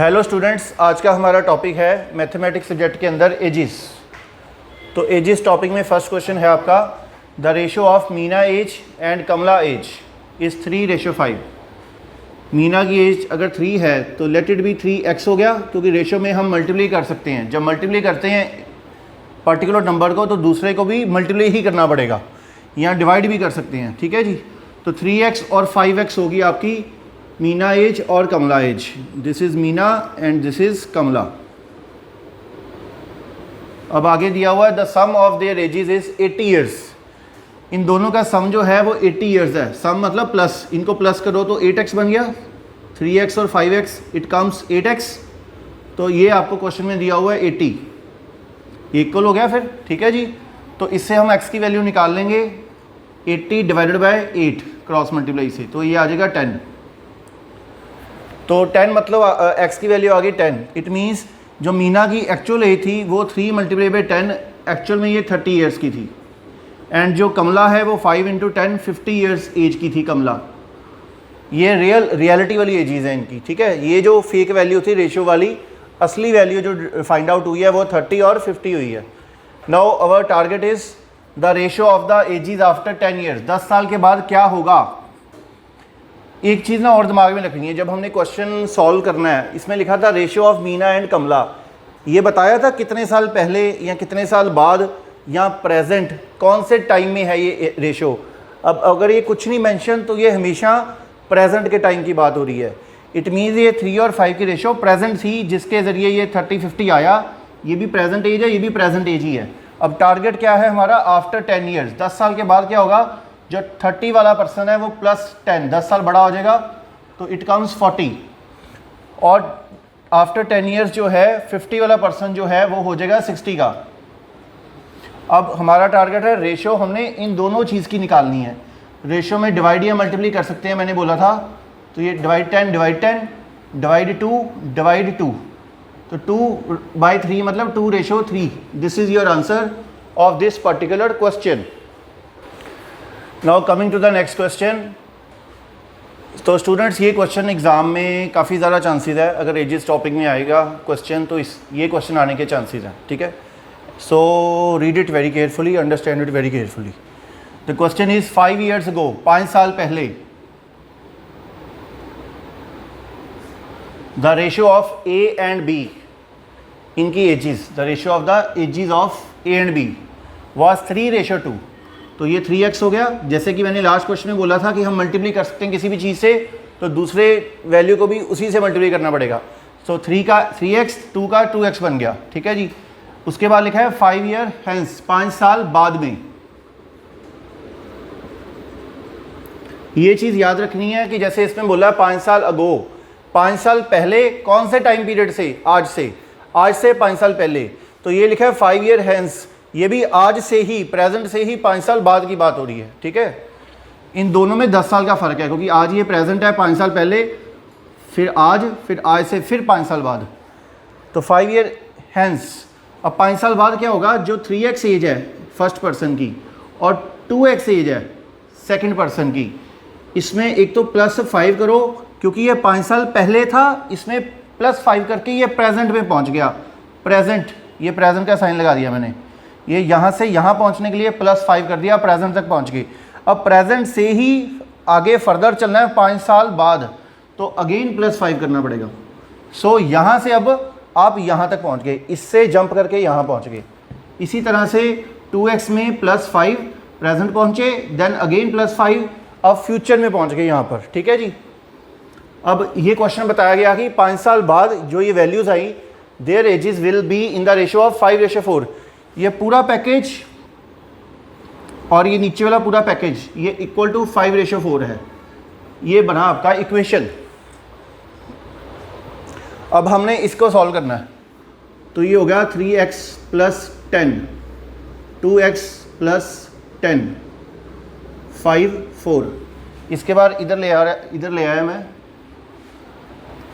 Hello students, आज का हमारा टॉपिक है मैथमेटिक्स सब्जेक्ट के अंदर एजिस। तो एजिस टॉपिक में फर्स्ट क्वेश्चन है आपका, the ratio of Meena age and Kamla age is 3:5। Meena की एज अगर 3 है तो लेट इट बी 3x हो गया, क्योंकि रेशो में हम मल्टीप्लाई कर सकते हैं। जब मल्टीप्लाई करते हैं पर्टिकुलर नंबर को तो दूसरे को भी मल्टीप्लाई ही करना पड़ेगा, या डिवाइड भी कर सकते हैं। ठीक है जी। तो 3x और 5x होगी आपकी मीना एज और Kamla age. This is Meena and this is Kamla. अब आगे दिया हुआ है the sum of their ages is 80 years. इन दोनों का सम जो है वो 80 ईयर्स है। सम मतलब प्लस, इनको प्लस करो तो 8x बन गया, 3x और 5x इट कम्स 8x। तो ये आपको क्वेश्चन में दिया हुआ है 80 इक्वल हो गया फिर। ठीक है जी। तो इससे हम x की वैल्यू निकाल लेंगे, 80 डिवाइडेड बाय 8 क्रॉस मल्टीप्लाई से, तो ये आ जाएगा 10। तो 10 मतलब x की वैल्यू आ गई 10। इट मीन्स जो मीना की एक्चुअल एज थी वो 3 मल्टीप्लाई बाई 10, एक्चुअल में ये 30 ईयर्स की थी। एंड जो कमला है वो 5 × 10 50 ईयर्स एज की थी कमला। ये रियलिटी वाली एजेस हैं इनकी। ठीक है। ये जो फेक वैल्यू थी रेशियो वाली, असली वैल्यू जो फाइंड आउट हुई है वो 30 और 50 हुई है। Now our target is the ratio of the ages after 10 years. 10 साल के बाद क्या होगा। एक चीज़ ना और दिमाग में रखनी है, जब हमने क्वेश्चन सॉल्व करना है, इसमें लिखा था रेशियो ऑफ मीना एंड कमला। ये बताया था कितने साल पहले या कितने साल बाद या प्रेजेंट, कौन से टाइम में है ये रेशियो। अब अगर ये कुछ नहीं मेंशन तो ये हमेशा प्रेजेंट के टाइम की बात हो रही है। इट मीन्स ये 3 और 5 की रेशियो प्रेजेंट थी, जिसके ज़रिए ये 30-50 आया। ये भी प्रेजेंट एज है, ये भी प्रेजेंट एज ही है। अब टारगेट क्या है हमारा, आफ्टर 10 ईयर्स। 10 साल के बाद क्या होगा, जो 30 वाला पर्सन है वो +10, 10 साल बड़ा हो जाएगा तो इट कम्स 40। और आफ्टर 10 ईयर्स जो है 50 वाला पर्सन जो है वो हो जाएगा 60 का। अब हमारा टारगेट है रेशियो, हमने इन दोनों चीज़ की निकालनी है। रेशियो में डिवाइड या मल्टीप्लाई कर सकते हैं, मैंने बोला था। तो ये डिवाइड 10 डिवाइड 2 डिवाइड 2, तो 2/3 मतलब 2:3। This is your answer of this particular question. Now coming to the next question. तो स्टूडेंट्स, ये क्वेश्चन एग्ज़ाम में काफ़ी ज़्यादा चांसेस है, अगर एजेस टॉपिक में आएगा क्वेश्चन तो ये क्वेश्चन आने के चांसेस हैं। ठीक है। So read it very carefully, understand it very carefully. The question is 5 years ago, 5 साल पहले, the ratio of A and B, इनकी ages, the ratio of the ages of A and B was 3:2। तो ये 3x हो गया। जैसे कि मैंने लास्ट क्वेश्चन में बोला था कि हम मल्टीप्लाई कर सकते हैं किसी भी चीज़ से, तो दूसरे वैल्यू को भी उसी से मल्टीप्लाई करना पड़ेगा। सो 3 का 3x, 2 का 2x बन गया। ठीक है जी। उसके बाद लिखा है 5 ईयर हेंस, 5 साल बाद में। ये चीज़ याद रखनी है कि जैसे इसमें बोला है 5 साल अगो, 5 साल पहले, कौन से टाइम पीरियड से, आज से 5 साल पहले। तो ये लिखा है 5 ईयर हेंस, ये भी आज से ही, प्रेजेंट से ही 5 साल बाद की बात हो रही है। ठीक है। इन दोनों में 10 साल का फ़र्क है, क्योंकि आज ये प्रेजेंट है, 5 साल पहले, फिर आज से फिर 5 साल बाद। तो 5 ईयर हेंस। अब 5 साल बाद क्या होगा, जो 3x एज है फर्स्ट पर्सन की और 2x एज है सेकंड पर्सन की, इसमें एक तो +5 करो, क्योंकि ये 5 साल पहले था, इसमें +5 करके ये प्रेजेंट में पहुंच गया। प्रेजेंट, ये प्रेजेंट का साइन लगा दिया मैंने, ये यहाँ से यहाँ पहुँचने के लिए +5 कर दिया, प्रेजेंट तक पहुँच गए। अब प्रेजेंट से ही आगे फर्दर चलना है 5 साल बाद, तो अगेन +5 करना पड़ेगा। सो यहाँ से अब आप यहाँ तक पहुँच गए, इससे जंप करके यहाँ पहुँच गए। इसी तरह से 2x में +5 प्रेजेंट पहुँचे, देन अगेन +5, अब फ्यूचर में पहुँच गए यहाँ पर। ठीक है जी। अब ये क्वेश्चन बताया गया कि 5 साल बाद जो ये values I, there edges will be in the ratio of 5:4। ये पूरा पैकेज और ये नीचे वाला पूरा पैकेज ये इक्वल टू 5:4 है। ये बना आपका इक्वेशन। अब हमने इसको सॉल्व करना है। तो ये हो गया 3x + 10, 2x + 10, 5, 4। इसके बाद इधर ले आया मैं,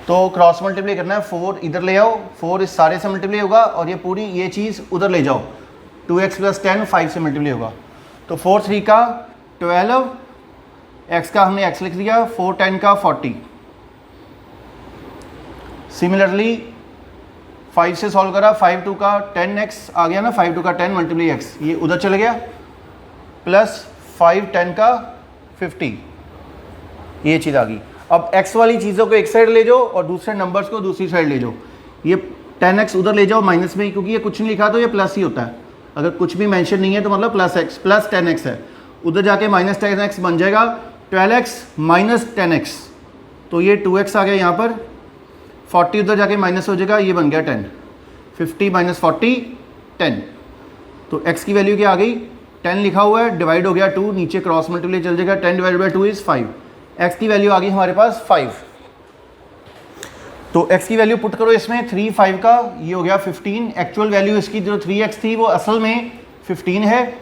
तो क्रॉस मल्टीप्लाई करना है। 4 इधर ले आओ, 4 इस सारे से मल्टीप्लाई होगा, और ये पूरी ये चीज़ उधर ले जाओ, 2x + 10 5 से मल्टीप्लाई होगा। तो 4 3 का 12, x का हमने x लिख दिया, 4 10 का 40। सिमिलरली 5 से सॉल्व करा, 5 टू का 10x आ गया ना, 5 टू का 10 मल्टीप्लाई x, ये उधर चले गया, प्लस 5 10 का 50, ये चीज़ आ गई। अब x वाली चीज़ों को एक साइड ले जाओ और दूसरे नंबर्स को दूसरी साइड ले जाओ। ये 10x उधर ले जाओ माइनस में, क्योंकि ये कुछ नहीं लिखा तो ये प्लस ही होता है, अगर कुछ भी मेंशन नहीं है तो मतलब प्लस x, प्लस 10x है, उधर जाके माइनस 10x बन जाएगा 12x माइनस 10x, तो ये 2x आ गया यहाँ पर, 40 उधर जाके माइनस हो जाएगा, ये बन गया 10, 50 माइनस 40 10, तो x की वैल्यू क्या आ गई, 10 लिखा हुआ है, डिवाइड हो गया 2, नीचे क्रॉस मल्टीप्लाई चल जाएगा, 10 डिवाइड बाई 2 इज़ 5, x की वैल्यू आ गई हमारे पास 5। तो x की वैल्यू पुट करो इसमें, 3 5 का ये हो गया 15, एक्चुअल वैल्यू इसकी जो 3x थी वो असल में 15 है,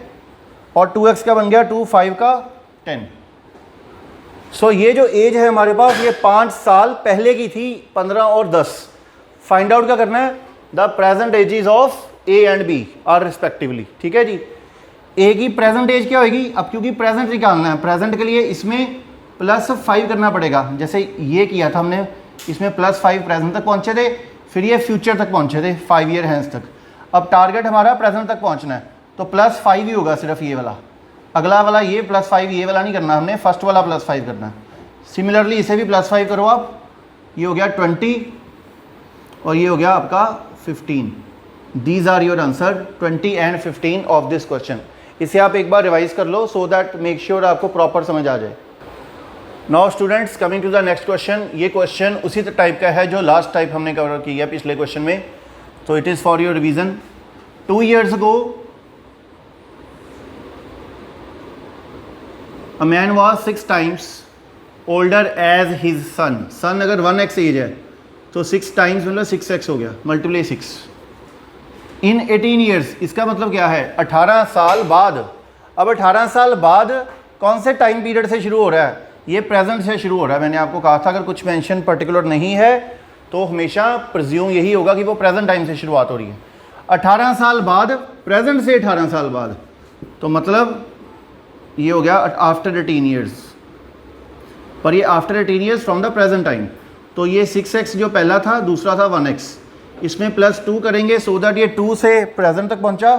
और 2x का बन गया 2 5 का 10। सो ये जो एज है हमारे पास ये 5 साल पहले की थी, 15 और 10। फाइंड आउट क्या करना है, the present ages of A and B are respectively, ठीक है जी। ए की प्रेजेंट एज क्या होगी, अब क्योंकि प्रेजेंट निकालना है, प्रेजेंट के लिए इसमें प्लस 5 करना पड़ेगा, जैसे ये किया था हमने, इसमें प्लस 5 प्रेजेंट तक पहुंचे थे, फिर ये फ्यूचर तक पहुंचे थे 5 ईयर हैंस तक। अब टारगेट हमारा प्रेजेंट तक पहुंचना है, तो प्लस 5 ही होगा सिर्फ ये वाला, अगला वाला ये प्लस 5 ये वाला नहीं करना हमने, फर्स्ट वाला प्लस 5 करना है। सिमिलरली इसे भी प्लस 5 करो आप, ये हो गया 20 और ये हो गया आपका 15। These are your answer 20 and 15 of this question. इसे आप एक बार रिवाइज कर लो सो दैट मेक श्योर आपको प्रॉपर समझ आ जाए। Now students coming to the next question, ये क्वेश्चन उसी टाइप का है जो लास्ट टाइप हमने कवर किया पिछले क्वेश्चन में, तो it is for your revision. 2 years ago a man was 6 times older as his son। सन अगर 1x एज है तो 6 टाइम्स मतलब 6x हो गया, मल्टीप्लाई 6 इन 18 years। इसका मतलब क्या है, 18 साल बाद। अब 18 साल बाद कौन से टाइम पीरियड से शुरू हो रहा है, ये प्रेजेंट से शुरू हो रहा है। मैंने आपको कहा था अगर कुछ मेंशन पर्टिकुलर नहीं है तो हमेशा प्रिज्यूम यही होगा कि वो प्रेजेंट टाइम से शुरुआत हो रही है। 18 साल बाद, प्रेजेंट से 18 साल बाद, तो मतलब ये हो गया आफ्टर 18 years, पर ये after 18 years from the present time. तो ये 6x जो पहला था, दूसरा था 1x, इसमें प्लस 2 करेंगे सो दैट ये 2 से प्रेजेंट तक पहुंचा,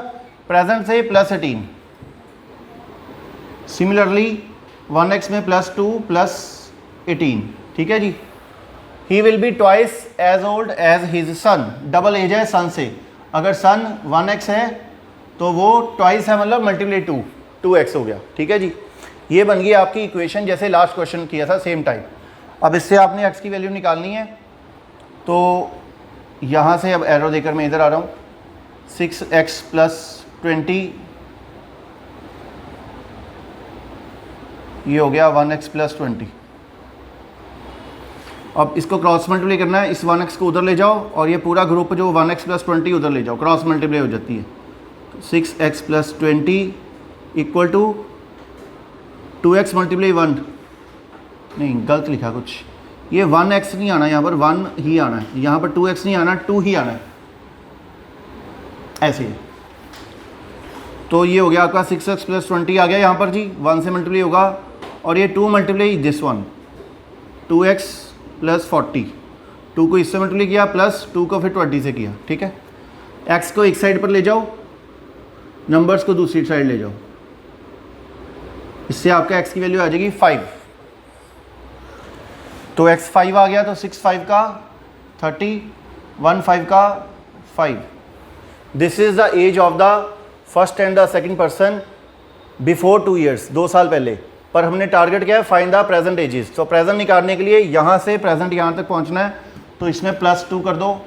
प्रेजेंट से प्लस 18। सिमिलरली 1x में प्लस 2 प्लस 18, ठीक है जी। He will be twice as old as his son, double age है सन से, अगर सन 1x है तो वो ट्वाइस है मतलब मल्टीप्लाई 2x हो गया, ठीक है जी। ये बन गई आपकी इक्वेशन जैसे लास्ट क्वेश्चन किया था सेम टाइप। अब इससे आपने x की वैल्यू निकालनी है, तो यहाँ से अब एरो देकर मैं इधर आ रहा हूँ, 6x प्लस 20, ये हो गया 1x प्लस 20। अब इसको क्रॉस मल्टीप्लाई करना है, इस 1x को उधर ले जाओ और ये पूरा ग्रुप जो 1x प्लस 20 उधर ले जाओ, क्रॉस मल्टीप्लाई हो जाती है। 6x plus 20 equal to 2x multiply 1, नहीं गलत लिखा कुछ, ये 1x नहीं आना, यहाँ पर 1 ही आना है, यहाँ पर 2x नहीं आना, 2 ही आना है, ऐसे ही। तो ये हो गया आपका 6x प्लस 20 आ गया यहाँ पर जी, 1 से मल्टीप्लाई होगा, और ये 2 multiply this one, 2x plus 40, 2 को इससे मल्टीप्लाई किया प्लस 2 को फिर 20 से किया, ठीक है। x को एक साइड पर ले जाओ, नंबर्स को दूसरी साइड ले जाओ, इससे आपका x की वैल्यू आ जाएगी 5। तो x 5 आ गया, तो 6 5 का 30, 1 5 का 5। This is the age of the first and the second person before 2 years, 2 साल पहले। पर हमने टारगेट क्या है, फाइंड द प्रेजेंट एजेस। तो प्रेजेंट निकालने के लिए यहाँ से प्रेजेंट यहाँ तक पहुँचना है, तो इसमें प्लस 2 कर दो,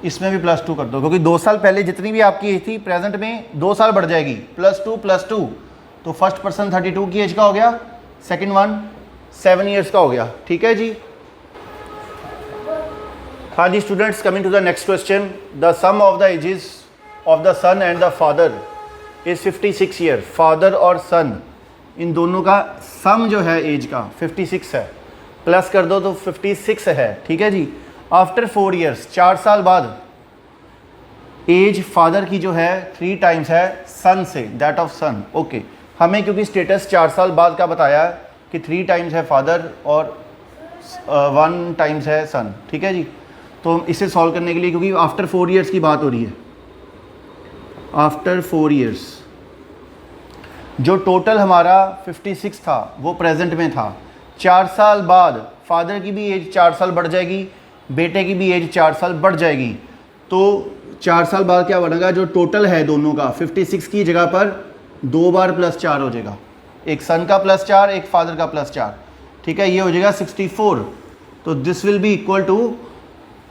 इसमें भी प्लस 2 कर दो, क्योंकि 2 साल पहले जितनी भी आपकी एज थी प्रेजेंट में 2 साल बढ़ जाएगी, प्लस 2, तो फर्स्ट पर्सन 32 की एज का हो गया, सेकंड वन 7 years का हो गया, ठीक है जी। हाँ जी students, coming to the next question, the sum of the ages of the son and the father is 56 year। Father और सन इन दोनों का सम जो है एज का 56 है, प्लस कर दो तो 56 है, ठीक है जी। आफ्टर 4 years, 4 साल बाद एज फादर की जो है 3 times है सन से, दैट ऑफ सन। ओके, हमें क्योंकि स्टेटस 4 साल बाद का बताया है कि 3 times है फादर और 1 times है सन, ठीक है जी। तो इसे सॉल्व करने के लिए, क्योंकि आफ्टर 4 ईयर्स की बात हो रही है, आफ्टर 4 ईयर्स जो टोटल हमारा 56 था वो प्रेजेंट में था। 4 साल बाद फादर की भी एज 4 साल बढ़ जाएगी, बेटे की भी एज 4 साल बढ़ जाएगी। तो 4 साल बाद क्या बनेगा, जो टोटल है दोनों का 56 की जगह पर 2 बार +4 हो जाएगा, एक सन का +4, एक फादर का +4, ठीक है, ये हो जाएगा 64। तो this will be equal to,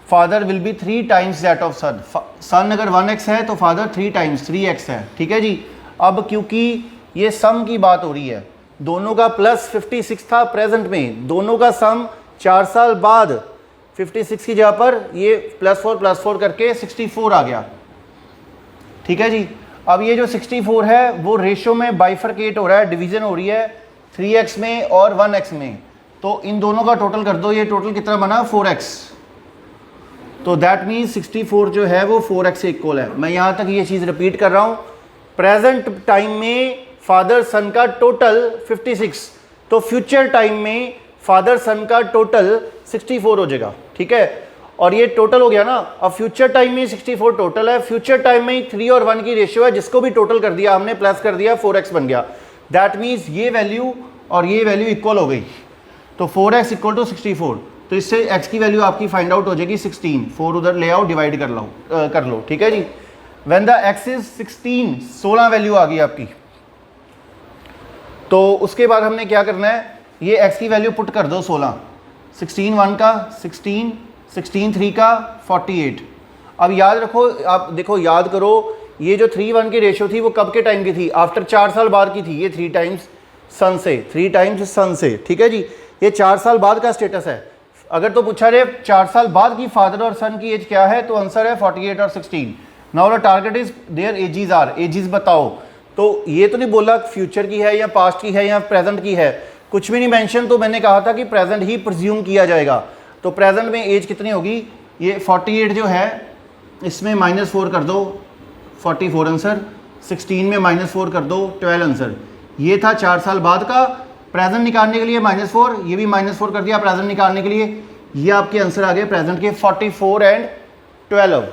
father will be 3 times that of son. Son अगर 1x है तो फादर 3 टाइम्स 3x है, ठीक है जी। अब क्योंकि ये सम की बात हो रही है, दोनों का +56 था प्रेजेंट में, दोनों का सम 4 साल बाद 56 की जगह पर ये +4 करके 64 आ गया, ठीक है जी। अब ये जो 64 है वो रेशो में बाइफरकेट हो रहा है, डिवीजन हो रही है 3x में और 1x में। तो इन दोनों का टोटल कर दो, ये टोटल कितना बना 4x। तो दैट मीन्स 64 जो है वो 4x से इक्वल है। मैं यहाँ तक ये चीज़ रिपीट कर रहा हूँ, प्रेजेंट टाइम में फादर सन का टोटल 56, तो फ्यूचर टाइम में फादर सन का टोटल 64 हो जाएगा, ठीक है। और ये टोटल हो गया ना, अब फ्यूचर टाइम में 64 टोटल है, फ्यूचर टाइम में 3 और 1 की रेशियो है, जिसको भी टोटल कर दिया हमने प्लस कर दिया 4x बन गया। दैट मीन्स ये वैल्यू और ये वैल्यू इक्वल हो गई, तो 4x इक्वल टू 64। तो इससे x की वैल्यू आपकी फाइंड आउट हो जाएगी 16, 4 उधर ले आओ, डिवाइड कर लो, ठीक है जी। When the x is 16, 16 value आ गई आपकी। तो उसके बाद हमने क्या करना है, ये x की वैल्यू पुट कर दो 16, 16 1 का 16, 16 3 का 48। अब याद रखो, आप देखो याद करो, ये जो 3 1 की रेशियो थी वो कब के टाइम की थी, आफ्टर 4 साल बाद की थी। ये 3 टाइम्स सन से, 3 टाइम्स सन से, ठीक है जी। ये 4 साल बाद का स्टेटस है। अगर तो पूछा रे 4 साल बाद की फादर और सन की एज क्या है, तो आंसर है 48 और 16। Now the target is their ages are, ages बताओ। तो ये तो नहीं बोला फ्यूचर की है या पास्ट की है या प्रेजेंट की है, कुछ भी नहीं मेंशन। तो मैंने कहा था कि प्रेजेंट ही प्रिज्यूम किया जाएगा। तो प्रेजेंट में एज कितनी होगी, ये 48 जो है इसमें -4 कर दो, 44 आंसर, 16 में -4 कर दो, 12 आंसर। ये था 4 साल बाद का। प्रेजेंट निकालने के लिए -4, ये भी -4 कर दिया प्रेजेंट निकालने के लिए। ये आपके आंसर आ गए प्रेजेंट के 44 and 12।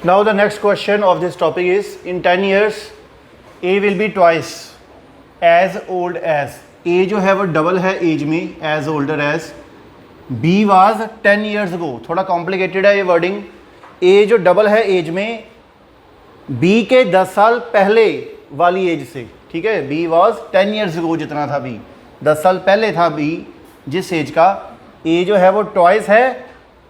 Now the next question of this topic is, in 10 years A will be twice as old as. A जो है वो डबल है एज में, as older as B was 10 years ago. थोड़ा कॉम्प्लिकेटेड है ये वर्डिंग। ए जो डबल है एज में, बी के 10 साल पहले वाली एज से, ठीक है। बी वाज 10 ईयर्स अगो, जितना था बी 10 साल पहले था बी जिस एज का। ए जो है वो ट्वाइस है,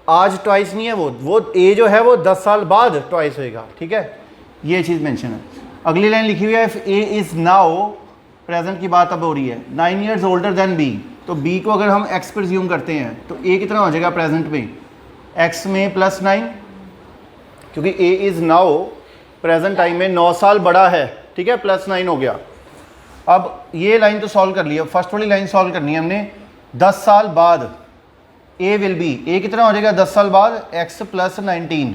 आज ट्वाइस नहीं है, वो ए जो है वो 10 साल बाद ट्वाइस होएगा, ठीक है। ये चीज़ मेंशन है। अगली लाइन लिखी हुई है, if A is now, present की बात अब हो रही है, 9 ईयर्स ओल्डर देन बी। तो बी को अगर हम एक्स प्रिज्यूम करते हैं तो ए कितना हो जाएगा प्रेजेंट में, एक्स में +9, क्योंकि A is now present time में 9 साल बड़ा है, ठीक है, +9 हो गया। अब ये लाइन तो सॉल्व कर लिया, फर्स्ट वाली लाइन सॉल्व करनी है हमने। 10 साल बाद ए विल बी, ए कितना हो जाएगा 10 साल बाद, x + 19,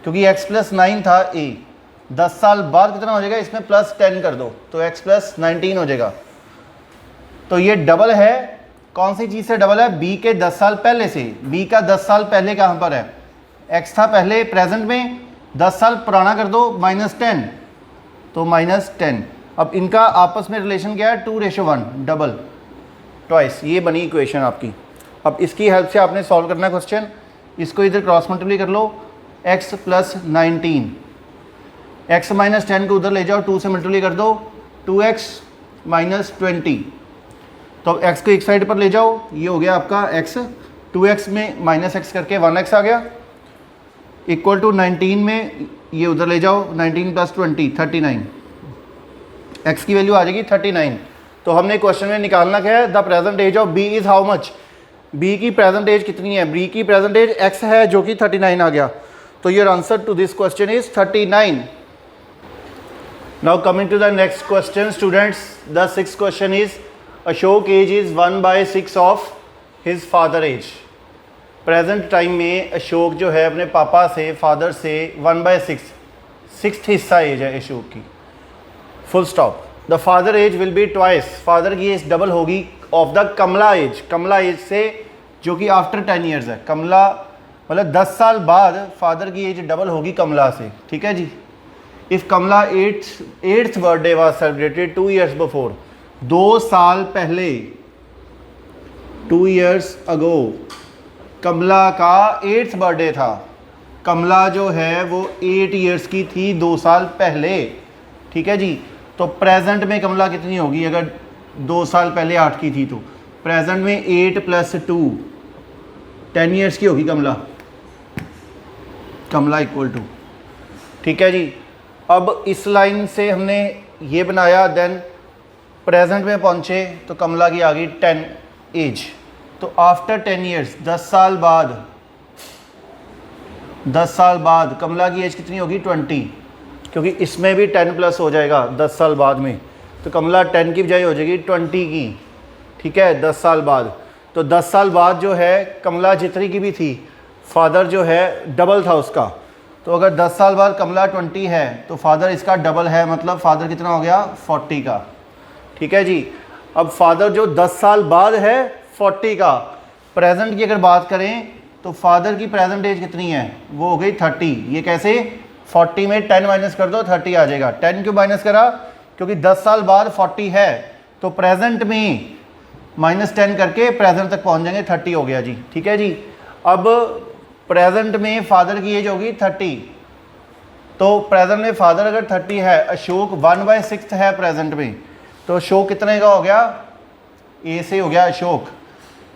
क्योंकि x + 9 था ए। 10 साल बाद कितना हो जाएगा, इसमें +10 कर दो तो x + 19 हो जाएगा। तो ये डबल है, कौन सी चीज़ से डबल है, b के 10 साल पहले से। b का 10 साल पहले कहाँ पर है, x था पहले प्रेजेंट में, 10 साल पुराना कर दो -10, तो -10। अब इनका आपस में रिलेशन क्या है, 2:1, डबल ट्वाइस। ये बनी इक्वेशन आपकी। अब इसकी हेल्प से आपने सॉल्व करना है क्वेश्चन। इसको इधर क्रॉस मल्टीप्लाई कर लो, x + 19, x - 10 को उधर ले जाओ, 2 से मल्टीप्लाई कर दो, 2x - 20। तो अब x को एक साइड पर ले जाओ, ये हो गया आपका x, 2x में -x करके 1x आ गया, इक्वल टू 19 में ये उधर ले जाओ, 19 + 20 39, x की वैल्यू आ जाएगी 39। तो हमने क्वेश्चन में निकालना क्या है, the present age of b is how much, b की प्रेजेंट एज कितनी है, b की प्रेजेंट एज x है जो कि 39 आ गया। तो your answer to this question is 39। Now coming to the next question students, the 6th question is, Ashok age is 1/6 of his father age. Present time में अशोक जो है अपने पापा से, फादर से 1/6, 6th हिस्सा एज है अशोक की, full stop. The father age will be twice, father की एज डबल होगी of the Kamala age, Kamala age से जो कि आफ्टर 10 ईयर्स है। कमला मतलब 10 साल बाद फादर की एज डबल होगी कमला से, ठीक है जी। If Kamala eighth birthday was celebrated 2 years before, 2 साल पहले, 2 ईयर्स अगो कमला का 8th बर्थडे था। कमला जो है वो 8 ईयर्स की थी 2 साल पहले, ठीक है जी। तो प्रेजेंट में कमला कितनी होगी? अगर 2 साल पहले 8 की थी तो प्रेजेंट में 8 + 2 10 ईयर्स की होगी कमला। कमला इक्वल टू, ठीक है जी। अब इस लाइन से हमने ये बनाया, देन प्रेजेंट में पहुंचे तो कमला की आ गई 10 एज। तो आफ्टर 10 ईयर्स 10 साल बाद, 10 साल बाद कमला की एज कितनी होगी? 20, क्योंकि इसमें भी 10 प्लस हो जाएगा 10 साल बाद में, तो कमला 10 की बजाय हो जाएगी 20 की, ठीक है, 10 साल बाद। तो 10 साल बाद जो है कमला जितनी की भी थी, फादर जो है डबल था उसका। तो अगर 10 साल बाद कमला 20 है तो फादर इसका डबल है, मतलब फादर कितना हो गया? 40 का, ठीक है जी। अब फादर जो 10 साल बाद है 40 का, प्रेजेंट की अगर बात करें तो फादर की प्रेजेंट एज कितनी है? वो हो गई 30। ये कैसे? 40 में 10 माइनस कर दो 30 आ जाएगा। 10 क्यों माइनस करा? क्योंकि 10 साल बाद 40 है तो प्रेजेंट में -10 करके प्रेजेंट तक पहुंच जाएंगे, 30 हो गया जी, ठीक है जी। अब प्रेजेंट में फादर की एज होगी 30, तो प्रेजेंट में फादर अगर 30 है, अशोक 1/6 है प्रेजेंट में, तो अशोक कितने का हो गया? ए से हो गया अशोक।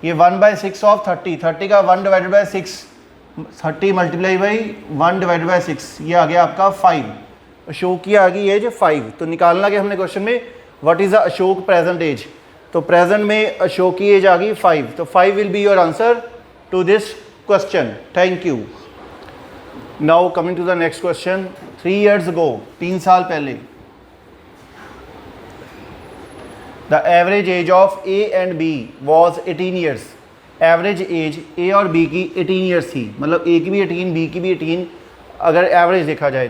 ये 1/6 ऑफ 30, 30 का 1/6, 30 मल्टीप्लाई बाई 1/6, ये आ गया आपका 5। अशोक की आ गई एज 5। तो निकालना क्या हमने क्वेश्चन में? What is the Ashok present age? तो प्रेजेंट में अशोक की एज आ गई 5, तो 5 will be your answer to this question. Thank you. Now coming to the next question. 3 years ago, 3 साल पहले, the average age of A and B was 18 years. Average age A और B की 18 years थी, मतलब ए की भी 18, B की भी 18, अगर एवरेज देखा जाए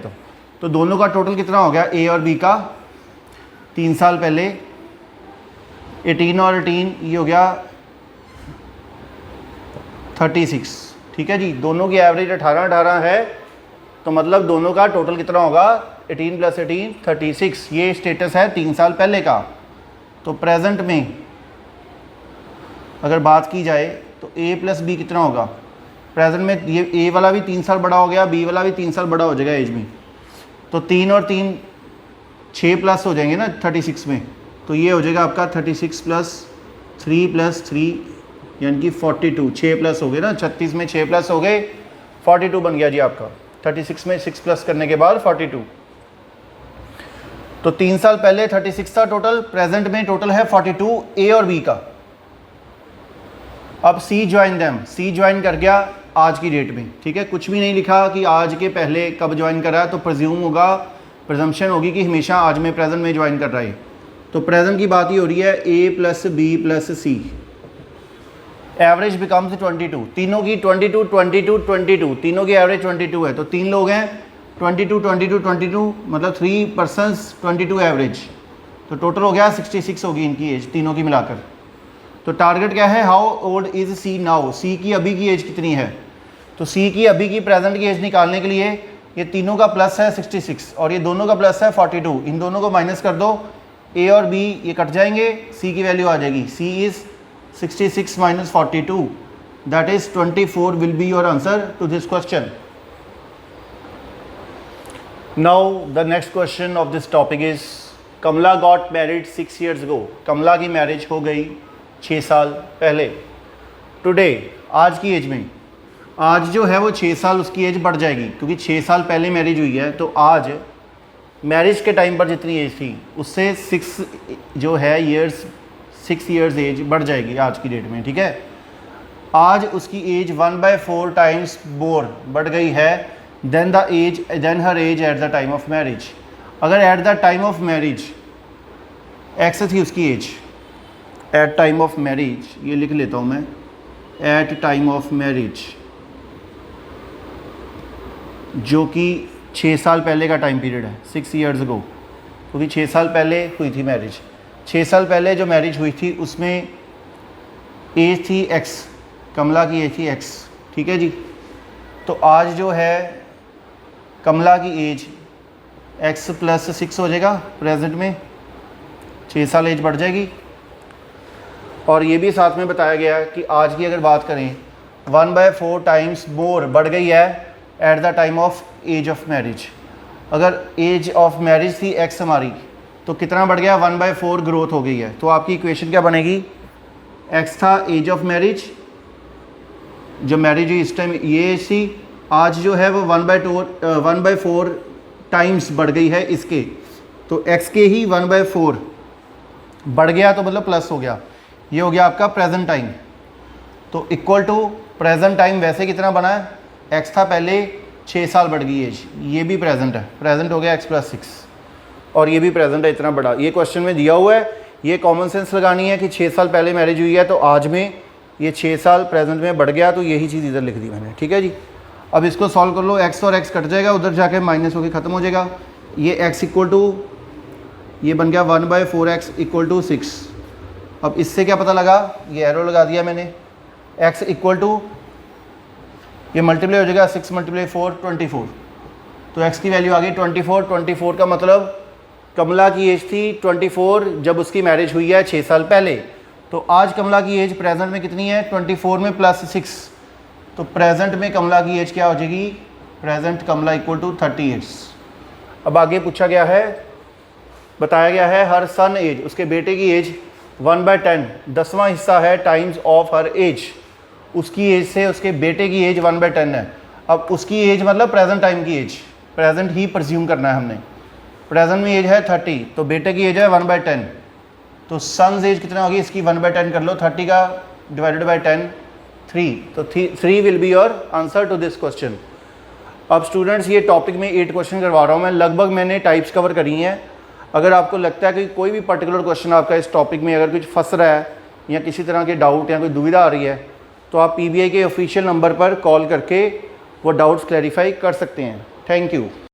तो दोनों का टोटल कितना हो गया? ए और बी का 3 साल पहले 18 और 18, ये हो गया 36, ठीक है जी। दोनों की एवरेज 18 है, तो मतलब दोनों का टोटल कितना होगा? 18 + 18 36। ये स्टेटस है 3 साल पहले का। तो प्रेजेंट में अगर बात की जाए तो ए + बी कितना होगा? प्रेजेंट में ये ए वाला भी 3 साल बड़ा हो गया, बी वाला भी 3 साल बड़ा हो जाएगा एज में, तो 3 और 3 6 प्लस हो जाएंगे ना 36 में। तो ये हो जाएगा आपका 36 + 3 + 3 यानी कि 42। 6 प्लस हो गए ना, 36 में 6 प्लस हो गए, 42 बन गया जी आपका। 36 में 6 प्लस करने के बाद 42। तो 3 साल पहले 36 था टोटल, प्रेजेंट में टोटल है 42 ए और बी का। अब C join them, C join कर गया आज की डेट में, ठीक है। कुछ भी नहीं लिखा कि आज के पहले कब ज्वाइन कर रहा है, तो प्रिज्यूम होगा, प्रिजम्पशन होगी कि हमेशा आज में प्रेजेंट में ज्वाइन कर रहा है। तो प्रेजेंट की बात ही हो रही है ए + बी + सी। एवरेज बिकम्स 22, तीनों की 22 22 22, तीनों की एवरेज 22 है। तो 3 लोग हैं, 22 22 22, मतलब 3 पर्सन्स 22 एवरेज, तो टोटल हो गया 66 होगी इनकी एज तीनों की मिलाकर। तो टारगेट क्या है? How old is C now? C की अभी की एज कितनी है? तो सी की अभी की प्रेजेंट की एज निकालने के लिए ये तीनों का प्लस है 66 और ये दोनों का प्लस है 42, इन दोनों को माइनस कर दो, ए और बी ये कट जाएंगे, सी की वैल्यू आ जाएगी। C is 66 - 42, that is 24 will be your answer to this question. Now the next question of this topic is Kamala got married 6 years ago. Kamala की मैरिज हो गई 6 साल पहले। टुडे, आज की एज में, आज जो है वो 6 साल उसकी एज बढ़ जाएगी, क्योंकि 6 साल पहले मैरिज हुई है, तो आज मैरिज के टाइम पर जितनी एज थी उससे 6 जो है ईयर्स, 6 ईयर्स एज बढ़ जाएगी आज की डेट में, ठीक है। आज उसकी एज 1/4 टाइम्स मोर बढ़ गई है than her age at the time of marriage. अगर at the time of marriage X थी उसकी age, at time of marriage, ये लिख लेता हूँ मैं, एट टाइम ऑफ मैरिज, जो कि 6 साल पहले का टाइम पीरियड है, 6 ईयर्स अगो, क्योंकि 6 साल पहले हुई थी मैरिज। 6 साल पहले जो मैरिज हुई थी उसमें एज थी एक्स, कमला की एज थी एक्स, ठीक है जी। तो आज जो है कमला की एज एक्स प्लस 6 हो जाएगा, प्रेजेंट में 6 साल एज बढ़ जाएगी। और ये भी साथ में बताया गया है कि आज की अगर बात करें 1/4 टाइम्स मोर बढ़ गई है at the time of age of marriage. अगर एज ऑफ मैरिज थी एक्स हमारी, तो कितना बढ़ गया, 1/4 ग्रोथ हो गई है। तो आपकी इक्वेशन क्या बनेगी, एक्स था एज ऑफ मैरिज, जब मैरिज हुई इस टाइम ये एज थी, आज जो है वो 1/4 टाइम्स बढ़ गई है इसके, तो एक्स के ही 1/4 बढ़ गया, तो मतलब प्लस हो गया। ये हो गया आपका प्रेजेंट टाइम। तो इक्वल टू प्रेजेंट टाइम वैसे कितना बना है, एक्स था पहले 6 साल बढ़ गई एज, ये भी प्रेजेंट है, प्रेजेंट हो गया एक्स प्लस 6, और ये भी प्रेजेंट है इतना बड़ा। ये क्वेश्चन में दिया हुआ है, ये कॉमन सेंस लगानी है कि 6 साल पहले मैरिज हुई है, तो आज में ये 6 साल प्रेजेंट में बढ़ गया, तो यही चीज़ इधर लिख दी मैंने, ठीक है जी। अब इसको सॉल्व कर लो, एक्स और एक्स कट जाएगा, उधर जाके माइनस होकर ख़त्म हो जाएगा। ये एक्स इक्वल टू, ये बन गया 1/4x इक्वल टू 6। अब इससे क्या पता लगा, ये एरो लगा दिया मैंने, x इक्वल टू, ये मल्टीप्लाई हो जाएगा 6 × 4 24, तो x की वैल्यू आ गई 24 का मतलब कमला की एज थी 24 जब उसकी मैरिज हुई है 6 साल पहले। तो आज कमला की एज प्रेजेंट में कितनी है, 24 में प्लस 6, तो प्रेजेंट में कमला की एज क्या हो जाएगी, present Kamala equal to 30 years. अब आगे पूछा गया है, बताया गया है हर सन एज, उसके बेटे की एज 1/10 10वां हिस्सा है टाइम्स ऑफ हर एज, उसकी एज से उसके बेटे की एज 1/10 है। अब उसकी एज मतलब प्रेजेंट टाइम की एज, प्रेजेंट ही प्रज्यूम करना है हमने। प्रेजेंट में एज है 30, तो बेटे की एज है 1/10, तो सन्स एज कितना होगी इसकी 1/10 कर लो, 30 का डिवाइडेड बाई 10 3, तो 3 will be your answer to this question. अब स्टूडेंट्स ये टॉपिक में 8 क्वेश्चन करवा रहा हूँ मैं, लगभग मैंने टाइप्स कवर करी हैं। अगर आपको लगता है कि कोई भी पर्टिकुलर क्वेश्चन आपका इस टॉपिक में अगर कुछ फंस रहा है या किसी तरह के डाउट या कोई दुविधा आ रही है, तो आप पीबीआई के ऑफिशियल नंबर पर कॉल करके वो डाउट्स क्लैरिफाई कर सकते हैं। Thank you.